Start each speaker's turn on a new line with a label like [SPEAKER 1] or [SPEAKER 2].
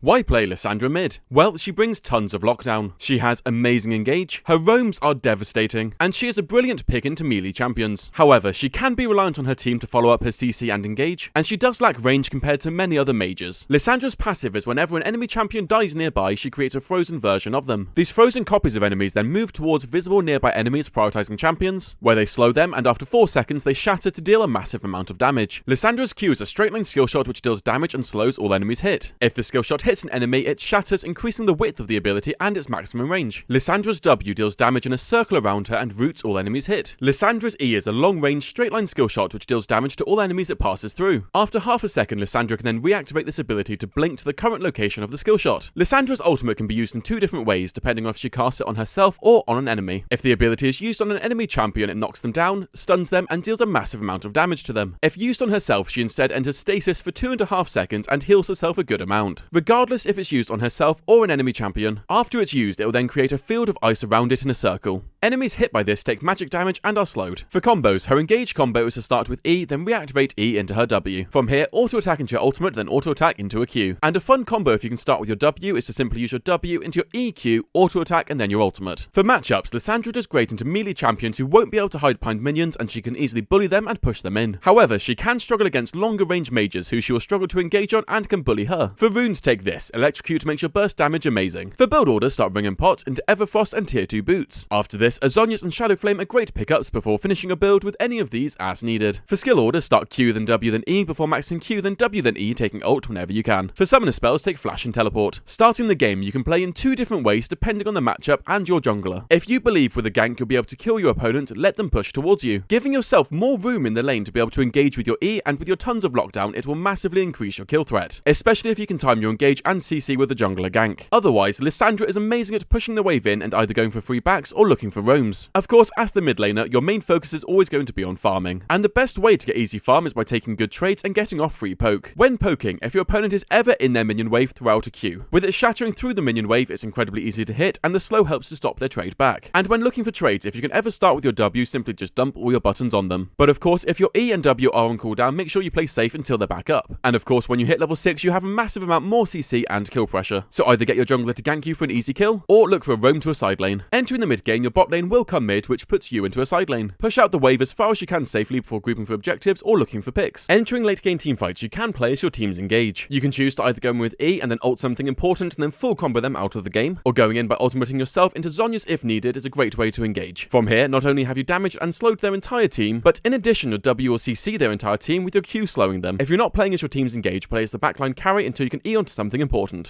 [SPEAKER 1] Why play Lissandra Mid? Well, she brings tons of lockdown. She has amazing engage, her roams are devastating, and she is a brilliant pick into melee champions. However, she can be reliant on her team to follow up her CC and engage, and she does lack range compared to many other mages. Lissandra's passive is whenever an enemy champion dies nearby, she creates a frozen version of them. These frozen copies of enemies then move towards visible nearby enemies prioritizing champions, where they slow them and after 4 seconds they shatter to deal a massive amount of damage. Lissandra's Q is a straight line skill shot which deals damage and slows all enemies hit. If the skill shot hits an enemy, it shatters, increasing the width of the ability and its maximum range. Lissandra's W deals damage in a circle around her and roots all enemies hit. Lissandra's E is a long range straight line skill shot which deals damage to all enemies it passes through. After half a second, Lissandra can then reactivate this ability to blink to the current location of the skill shot. Lissandra's ultimate can be used in 2 different ways depending on if she casts it on herself or on an enemy. If the ability is used on an enemy champion, it knocks them down, stuns them, and deals a massive amount of damage to them. If used on herself, she instead enters stasis for 2.5 seconds and heals herself a good amount. Regardless if it's used on herself or an enemy champion, after it's used it will then create a field of ice around it in a circle. Enemies hit by this take magic damage and are slowed. For combos, her engage combo is to start with E, then reactivate E into her W. From here, auto attack into your ultimate, then auto attack into a Q. And a fun combo if you can start with your W is to simply use your W into your EQ, auto attack, and then your ultimate. For matchups, Lissandra does great into melee champions who won't be able to hide behind minions and she can easily bully them and push them in. However, she can struggle against longer range mages who she will struggle to engage on and can bully her. For runes, take this. Electrocute makes your burst damage amazing. For build orders, start ringing pots into Everfrost and tier 2 boots. After this, Azonius and Shadow Flame are great pickups before finishing a build with any of these as needed. For skill orders, start Q then W then E before maxing Q then W then E, taking ult whenever you can. For summoner spells, take Flash and Teleport. Starting the game, you can play in 2 different ways depending on the matchup and your jungler. If you believe with a gank you'll be able to kill your opponent, let them push towards you. Giving yourself more room in the lane to be able to engage with your E, and with your tons of lockdown, it will massively increase your kill threat, especially if you can time your engage and CC with a jungler gank. Otherwise, Lissandra is amazing at pushing the wave in and either going for free backs or looking for roams. Of course, as the mid laner, your main focus is always going to be on farming, and the best way to get easy farm is by taking good trades and getting off free poke. When poking, if your opponent is ever in their minion wave, throw out a Q. With it shattering through the minion wave, it's incredibly easy to hit, and the slow helps to stop their trade back. And when looking for trades, if you can ever start with your W, simply just dump all your buttons on them. But of course, if your E and W are on cooldown, make sure you play safe until they're back up. And of course, when you hit level 6, you have a massive amount more CC and kill pressure. So either get your jungler to gank you for an easy kill, or look for a roam to a side lane. Entering the mid game, your bot lane will come mid, which puts you into a side lane. Push out the wave as far as you can safely before grouping for objectives or looking for picks. Entering late game teamfights, you can play as your teams engage. You can choose to either go in with E and then ult something important and then full combo them out of the game, or going in by ultimating yourself into Zhonya's if needed is a great way to engage. From here, not only have you damaged and slowed their entire team, but in addition your W will CC their entire team with your Q slowing them. If you're not playing as your teams engage, play as the backline carry until you can E onto something important.